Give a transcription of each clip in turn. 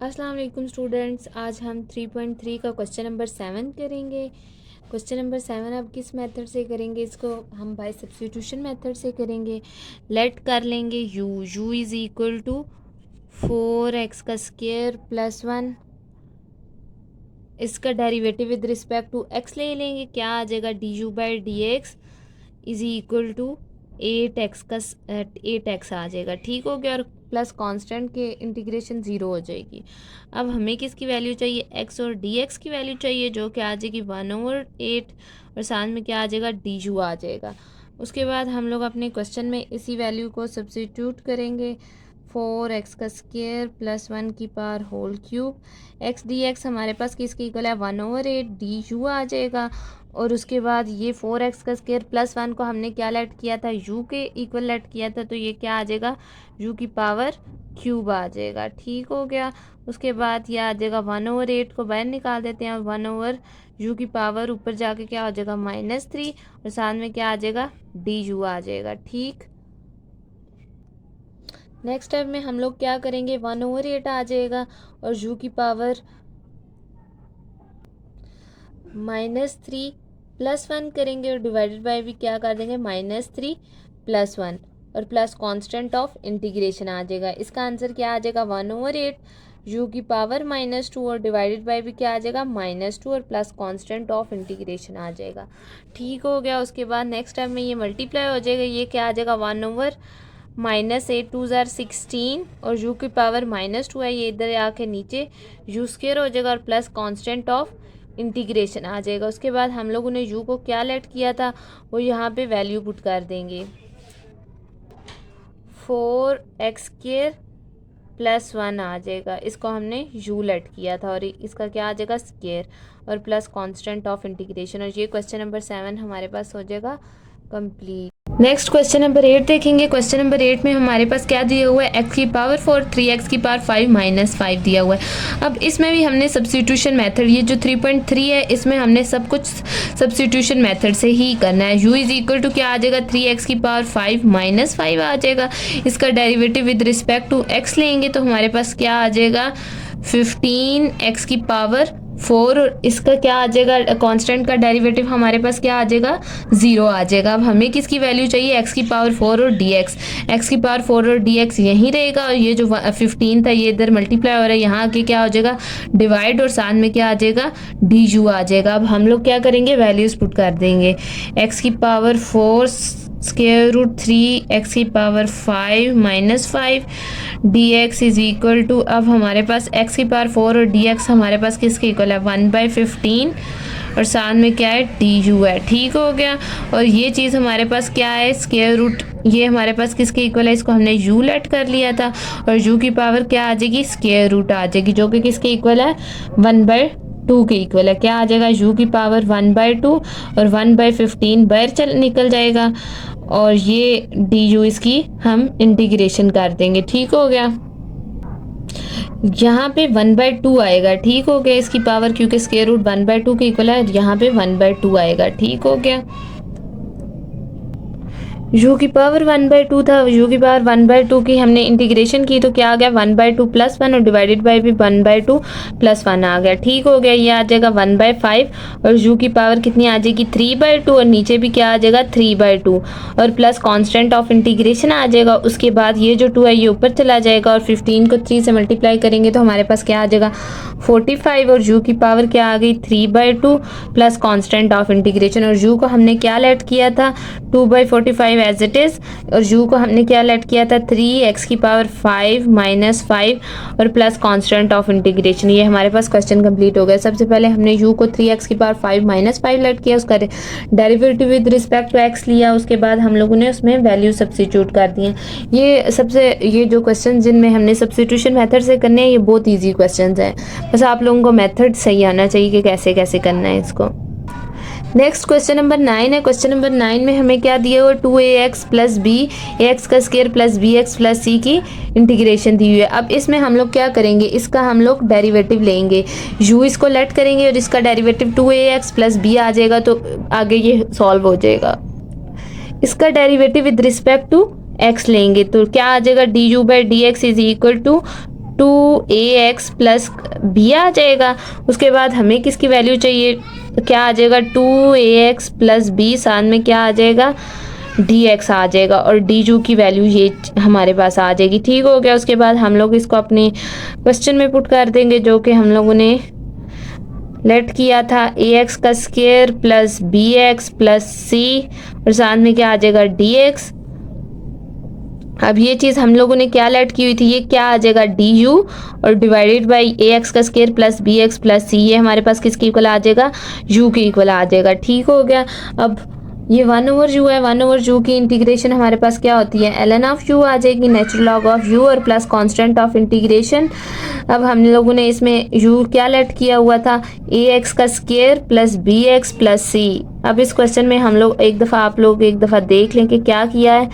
अस्सलाम वालेकुम स्टूडेंट्स, आज हम 3.3 का क्वेश्चन नंबर 7 करेंगे। क्वेश्चन नंबर 7 अब किस मेथड से करेंगे? इसको हम बाय सब्स्टिट्यूशन मेथड से करेंगे। लेट कर लेंगे you is equal to 4x का स्क्वायर प्लस 1। इसका derivative with respect to x ले लेंगे। क्या आ जाएगा? D u by d x is equal to 8x का 8x आ जाएगा। ठीक हो गया। और प्लस कांस्टेंट के इंटीग्रेशन 0 हो जाएगी। अब हमें किसकी वैल्यू चाहिए? x और dx की वैल्यू चाहिए, जो कि आ जाएगी 1/8 और साथ में क्या आ जाएगा? डी यू आ जाएगा। उसके बाद हम लोग अपने क्वेश्चन में इसी वैल्यू को सब्स्टिट्यूट करेंगे। 4x का स्क्वायर प्लस 1 की power whole cube. x dx हमारे पास किसकी इक्वल है? 1/8 डी यू आ जाएगा। और उसके बाद ये 4x का स्क्वायर प्लस 1 को हमने क्या लेट किया था? u के इक्वल लेट किया था, तो ये क्या आ जाएगा? u की पावर क्यूब आ जाएगा। ठीक हो गया। उसके बाद ये आ जाएगा 1/8 को बाहर निकाल देते हैं और 1/u की पावर ऊपर जाके क्या हो जाएगा? -3 और साथ में क्या आ जाएगा? डी यू आ जाएगा। ठीक। नेक्स्ट स्टेप में हम लोग क्या करेंगे? 1/8 आ जाएगा और u की पावर -3 प्लस 1 करेंगे और डिवाइडेड बाय भी क्या कर देंगे? -3 प्लस 1 और प्लस कांस्टेंट ऑफ इंटीग्रेशन आ जाएगा। इसका आंसर क्या आ जाएगा? 1/8 u की पावर -2 और डिवाइडेड बाय भी क्या आ जाएगा? -2 और प्लस कांस्टेंट ऑफ इंटीग्रेशन आ जाएगा। ठीक हो गया। उसके बाद नेक्स्ट टाइम में ये मल्टीप्लाई हो जाएगा। ये क्या आ जाएगा? 1/-8 2 ज़ार 16 और u की पावर -2 है, ये इधर आके नीचे u स्क्वायर हो जाएगा और प्लस कांस्टेंट ऑफ इंटीग्रेशन आ जाएगा। उसके बाद हम लोगों ने u को क्या लेट किया था, वो यहाँ पे वैल्यू पुट कर देंगे। 4x² प्लस 1 आ जाएगा। इसको हमने u लेट किया था और इसका क्या आ जाएगा? स्क्वायर और प्लस कांस्टेंट ऑफ इंटीग्रेशन। और ये क्वेश्चन नंबर 7 हमारे पास हो जाएगा कंप्लीट। नेक्स्ट क्वेश्चन नंबर 8 देखेंगे। क्वेश्चन नंबर 8 में हमारे पास क्या दिया हुआ है? x की पावर 4 3x की पावर 5 -5 दिया हुआ है। अब इसमें भी हमने सब्स्टिट्यूशन मेथड, ये जो 3.3 है इसमें हमने सब कुछ सब्स्टिट्यूशन मेथड से ही करना है। u इज़ इक्वल टू क्या आ जाएगा? 3x की पावर 5 -5 आ जाएगा। इसका derivative with respect to x लेंगे तो हमारे पास क्या आ जाएगा? 15x की पावर 4 और इसका क्या आ जाएगा? कांस्टेंट का डेरिवेटिव हमारे पास क्या आ जाएगा? 0 आ जाएगा। अब हमें किसकी वैल्यू चाहिए? x की पावर 4 और dx। x की पावर 4 और dx यहीं रहेगा और ये जो 15 था ये इधर मल्टीप्लाई हो रहा है, यहाँ आके क्या हो जाएगा? डिवाइड और साथ में क्या आ जाएगा? डी यू आ जाएगा। अब हम लोग क्या करेंगे? वैल्यूज़ पुट कर देंगे। x की पावर 4 स्क्वायर रूट 3 x की power 5 -5 dx is equal to, अब हमारे पास x की पावर 4 और dx हमारे पास किसके इक्वल है? 1/15 और साथ में क्या है? डी यू है। ठीक हो गया। और ये चीज़ हमारे पास क्या है? स्क्वायर रूट, ये हमारे पास किसके इक्वल है? इसको हमने u लेट कर लिया था और u की पावर क्या आ जाएगी? स्क्वायर रूट आ जाएगी, जो कि किसके इक्वल है? 1/2 के इक्वल है। क्या आ जाएगा? u की पावर 1/2 और 1/15 बाहर निकल जाएगा और ये डी यू इसकी हम इंटीग्रेशन कर देंगे। ठीक हो गया। यहाँ पे 1/2 आएगा। ठीक हो गया। इसकी पावर क्योंकि स्क्वायर रूट 1/2 के इक्वल है, यहाँ पे 1/2 आएगा। ठीक हो गया। u की पावर 1/2 था, u की पावर 1/2 की हमने इंटीग्रेशन की तो क्या आ गया? 1/2 प्लस 1 और डिवाइडेड बाई भी 1/2 प्लस 1 आ गया। ठीक हो गया। ये आ जाएगा 1/5 और u की पावर कितनी आ जाएगी? 3/2 और नीचे भी क्या आ जाएगा? 3/2 और प्लस कांस्टेंट ऑफ इंटीग्रेशन आ जाएगा। उसके बाद ये जो 2 है ये ऊपर चला जाएगा और 15 को 3 से मल्टीप्लाई करेंगे तो हमारे पास क्या आ जाएगा? 45 और u की पावर क्या आ गई? 3/2 प्लस कांस्टेंट ऑफ इंटीग्रेशन। और u को हमने क्या लेट किया था? 2/45 एज इट इज और u को हमने क्या लेट किया था? 3x की पावर 5 -5 और प्लस कांस्टेंट ऑफ इंटीग्रेशन। ये हमारे पास क्वेश्चन कंप्लीट हो गया। सबसे पहले हमने u को 3x की पावर 5 -5 लेट किया, उसका derivative with respect to x लिया। उसके बाद हम लोगों ने उसमें वैल्यू सब्स्टिट्यूट कर दिए। ये जो क्वेश्चन जिनमें हमने सब्स्टिट्यूशन मेथड से करने हैं, ये बहुत ईजी क्वेश्चन हैं। बस आप लोगों को मेथड सही आना चाहिए कि कैसे कैसे करना है इसको। नेक्स्ट क्वेश्चन नंबर 9 है। क्वेश्चन नंबर 9 में हमें क्या दिया हुआ? 2ax प्लस बी एक्स का square plus B x plus C की इंटीग्रेशन दी हुई है। अब इसमें हम लोग क्या करेंगे? इसका हम लोग डेरिवेटिव लेंगे। u इसको लेट करेंगे और इसका डेरिवेटिव 2ax प्लस बी आ जाएगा तो आगे ये सॉल्व हो जाएगा। इसका derivative with respect to x लेंगे तो क्या आ जाएगा? D u by d x is equal to 2 a x plus b आ जाएगा। उसके बाद हमें किसकी वैल्यू चाहिए, क्या आ जाएगा 2ax प्लस बी, साथ में क्या आ जाएगा dx आ जाएगा और डी यू की वैल्यू ये हमारे पास आ जाएगी। ठीक हो गया। उसके बाद हम लोग इसको अपने क्वेश्चन में पुट कर देंगे जो कि हम लोगों ने लेट किया था, ax का square plus bx plus c और साथ में क्या आ जाएगा dx। अब ये चीज़ हम लोगों ने क्या लेट की हुई थी, ये क्या आ जाएगा du और डिवाइडेड बाई ax का square plus bx plus c, ये हमारे पास किसके इक्वल आ जाएगा, u के इक्वल आ जाएगा। ठीक हो गया। अब ये 1/u है, 1/u की इंटीग्रेशन हमारे पास क्या होती है, ln ऑफ u आ जाएगी, नेचुरल लॉग ऑफ u और प्लस कांस्टेंट ऑफ इंटीग्रेशन। अब हम लोगों ने इसमें u क्या लेट किया हुआ था, ax का square plus bx plus c। अब इस क्वेश्चन में हम लोग आप लोग एक दफ़ा देख लें कि क्या किया है।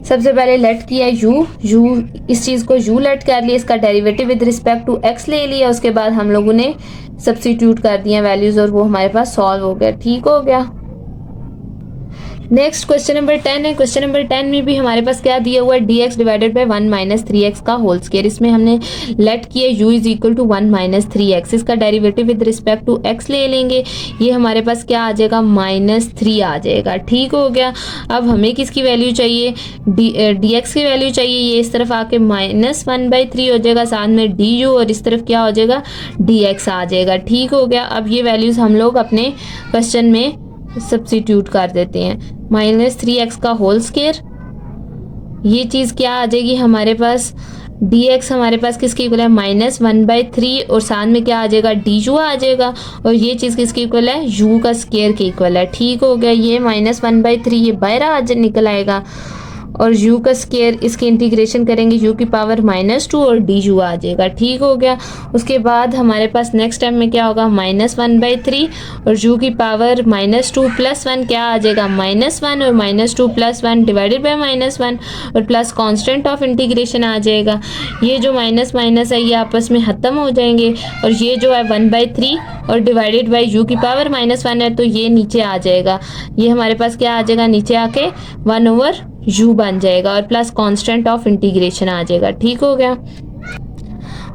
सबसे पहले लेट किया u, इस चीज़ को u लेट कर लिया, इसका derivative with respect to x ले लिया। उसके बाद हम लोगों ने सब्स्टिट्यूट कर दिया वैल्यूज़ और वो हमारे पास सॉल्व हो गया। ठीक हो गया। नेक्स्ट क्वेश्चन नंबर 10 है। क्वेश्चन नंबर 10 में भी हमारे पास क्या दिया हुआ है, dx divided by 1 minus 3x का होल स्क्वायर। इसमें हमने लेट किया u is equal to 1 minus 3x, इसका derivative with respect to x ले लेंगे, ये हमारे पास क्या आ जाएगा -3 आ जाएगा। ठीक हो गया। अब हमें किसकी वैल्यू चाहिए, dx की वैल्यू चाहिए, ये इस तरफ आके -1/3 हो जाएगा, साथ में du और इस तरफ क्या हो जाएगा dx आ जाएगा। ठीक हो गया। अब ये वैल्यूज़ हम लोग अपने क्वेश्चन में सब्स्टिट्यूट कर देते हैं, -3x का होल स्क्वायर, ये चीज़ क्या आ जाएगी हमारे पास, dx हमारे पास किसके इक्वल है -1/3 और साथ में क्या आ जाएगा du आ जाएगा और ये चीज़ किसके इक्वल है, u का स्क्वायर के इक्वल है। ठीक हो गया। ये -1/3 ये बाहर आज निकल आएगा और u का स्क्वायर, इसकी इंटीग्रेशन करेंगे u की पावर -2 और du आ जाएगा। ठीक हो गया। उसके बाद हमारे पास नेक्स्ट टाइम में क्या होगा, -1/3 और u की पावर -2 प्लस 1 क्या आ जाएगा -1 और -2 प्लस 1 डिवाइडेड बाय -1 और प्लस कांस्टेंट ऑफ इंटीग्रेशन आ जाएगा। ये जो माइनस माइनस है ये आपस में ख़त्म हो जाएंगे और ये जो है 1/3 और डिवाइडेड बाई u की पावर -1 है तो ये नीचे आ जाएगा, ये हमारे पास क्या आ जाएगा, नीचे आके 1/u बन जाएगा और प्लस कांस्टेंट ऑफ इंटीग्रेशन आ जाएगा। ठीक हो गया।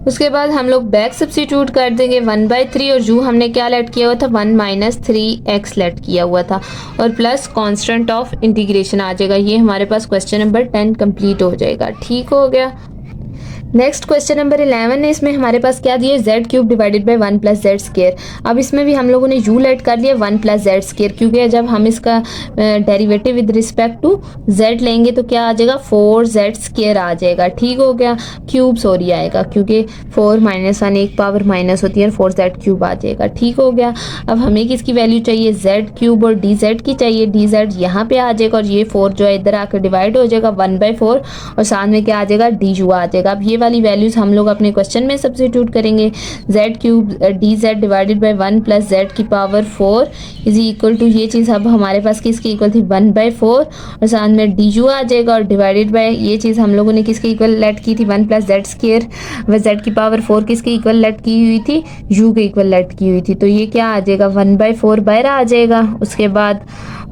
उसके बाद हम लोग बैक सब्स्टिट्यूट कर देंगे, 1/3 और u हमने क्या लेट किया हुआ था 1 माइनस 3x लेट किया हुआ था और प्लस कांस्टेंट ऑफ इंटीग्रेशन आ जाएगा। ये हमारे पास क्वेश्चन नंबर 10 कंप्लीट हो जाएगा। ठीक हो गया। नेक्स्ट क्वेश्चन नंबर 11 है। इसमें हमारे पास क्या दिया, z³ divided by 1 plus Z square. अब इसमें भी हम लोगों ने u लेट कर लिया 1 प्लस जेड स्क्वायर, क्योंकि जब हम इसका derivative with respect to z लेंगे तो क्या आ जाएगा 4z स्क्वायर आ जाएगा। ठीक हो गया। क्यूब सॉरी आएगा क्योंकि 4 - 1 एक पावर माइनस होती है, 4z³ आ जाएगा। ठीक हो गया। अब हमें किसकी वैल्यू चाहिए, z³ और dz की चाहिए, dz यहाँ पे आ जाएगा और ये 4 जो है इधर आकर डिवाइड हो जाएगा 1/4 और साथ में क्या आ जाएगा du आ जाएगा। अब ये वाली वैल्यूज हम लोग अपने क्वेश्चन में सब्स्टिट्यूट करेंगे, z³ dz divided by 1 plus z की पावर 4 इज इक्वल टू, ये चीज़ अब हमारे पास किसकी इक्वल थी 1/4 और साथ में du आ जाएगा और डिवाइडेड बाय ये चीज़ हम लोगों ने किसके इक्वल लेट की थी 1 प्लस जेड स्क्वायर व z की पावर 4 किसके इक्वल लेट की हुई थी, u के इक्वल लेट की हुई थी। तो ये क्या आ जाएगा 1/4 बाहर आ जाएगा, उसके बाद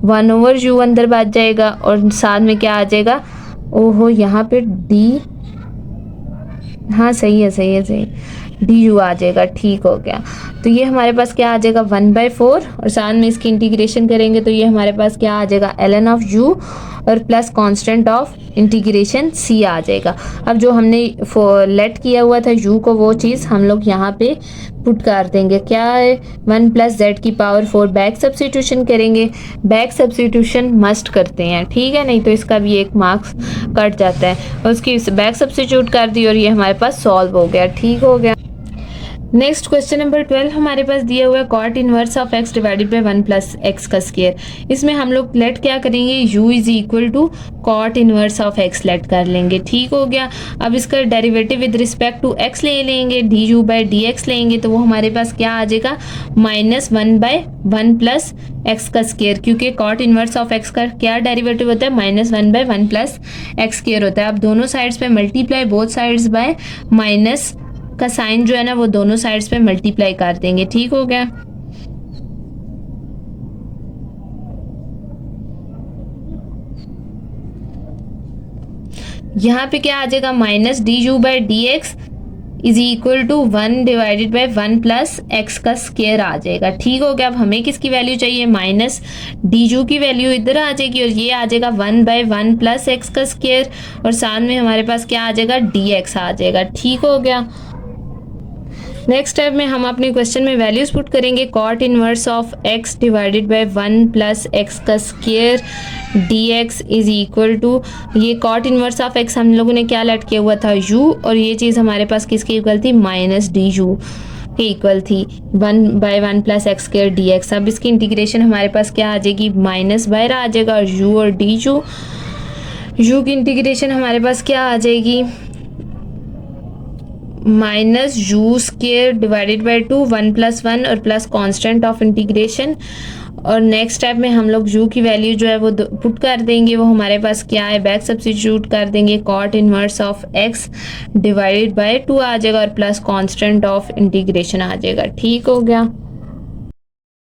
1/u अंदर बच जाएगा और साथ में क्या आ जाएगा, ओहो यहाँ पे d, हाँ सही है du आ जाएगा। ठीक हो गया। तो ये हमारे पास क्या आ जाएगा 1/4 और साथ में इसकी इंटीग्रेशन करेंगे तो ये हमारे पास क्या आ जाएगा ln ऑफ u और plus constant of integration c आ जाएगा। अब जो हमने लेट किया हुआ था u को वो चीज़ हम लोग यहाँ पे पुट कर देंगे, क्या है 1 प्लस जेड की पावर 4 बैक सब्स्टिट्यूशन करेंगे, बैक सब्स्टिट्यूशन मस्ट करते हैं, ठीक है, नहीं तो इसका भी एक मार्क्स कट जाता है। और उसकी बैक सब्स्टिट्यूट कर दी और ये हमारे पास सॉल्व हो गया। ठीक हो गया। नेक्स्ट क्वेश्चन नंबर 12 हमारे पास दिया हुआ है cot inverse of x divided by 1 plus x का स्क्वायर। इसमें हम लोग लेट क्या करेंगे, u is equal to cot inverse of x let कर लेंगे। ठीक हो गया। अब इसका derivative with respect to x ले लेंगे, du बाय dx लेंगे तो वो हमारे पास क्या आ जाएगा -1/1 प्लस एक्स का स्क्वायर, क्योंकि कॉट इनवर्स ऑफ x का क्या डेरिवेटिव होता है -1/1 प्लस एक्स स्क्वायर होता है। अब दोनों साइड्स पे multiply both sides by minus का साइन जो है ना वो दोनों साइड्स पे मल्टीप्लाई कर देंगे। ठीक हो गया। यहाँ पे क्या आ जाएगा -du by dx is equal to 1 divided by 1 plus x का स्केयर आ जाएगा। ठीक हो गया। अब हमें किसकी वैल्यू चाहिए, माइनस डी यू की वैल्यू इधर आ जाएगी और ये आ जाएगा 1 बाई 1 प्लस एक्स का स्केयर और साथ में हमारे पास क्या आ जाएगा, डी एक्स आ जाएगा। ठीक हो गया। नेक्स्ट स्टेप में हम अपने क्वेश्चन में वैल्यूज पुट करेंगे। Cot inverse of x divided by 1 plus x का square dx is equal to, ये कॉट इनवर्स ऑफ x हम लोगों ने क्या लेट किया हुआ था, u, और ये चीज़ हमारे पास किसके इक्वल थी, माइनस डी यू के इक्वल थी 1 by 1 plus x square d x. अब इसकी इंटीग्रेशन हमारे पास क्या आ जाएगी, माइनस बाहर आ जाएगा और u और डी यू की इंटीग्रेशन हमारे पास क्या आ जाएगी, minus you square divided by 2, 1 plus 1 और प्लस कांस्टेंट ऑफ इंटीग्रेशन। और नेक्स्ट स्टेप में हम लोग यू की वैल्यू जो है वो पुट कर देंगे, वो हमारे पास क्या है, बैक सब्स्टिट्यूट कर देंगे, cot inverse of x divided by 2 आ जाएगा और प्लस कांस्टेंट ऑफ इंटीग्रेशन आ जाएगा। ठीक हो गया।